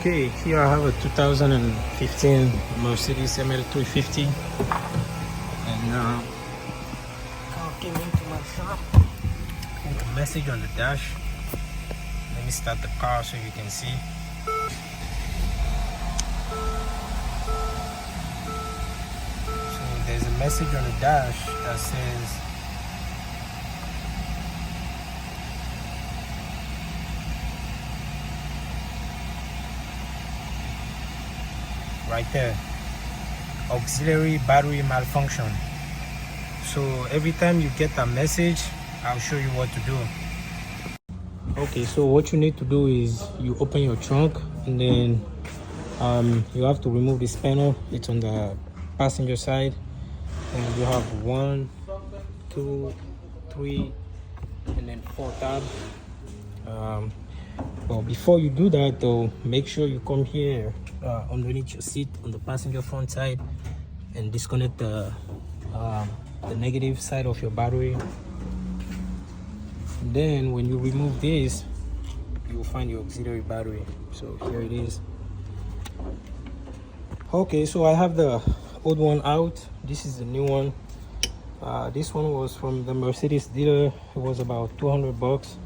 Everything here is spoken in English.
Okay, here I have a 2015 Mercedes ML350, and car came into my shop with a message on the dash. Let me start the car so you can see. So there's a message on the dash that says right there, auxiliary battery malfunction. So every time you get that message, I'll show you what to do. Okay, so what you need to do is you open your trunk, and then you have to remove this panel. It's on the passenger side, and you have 1, 2, 3, and then 4 tabs. Well, before you do that though, make sure you come here underneath your seat on the passenger front side and disconnect the negative side of your battery. And then when you remove this, you will find your auxiliary battery. So here it is. Okay, so I have the old one out. This is the new one. This one was from the Mercedes dealer. It was about 200 bucks.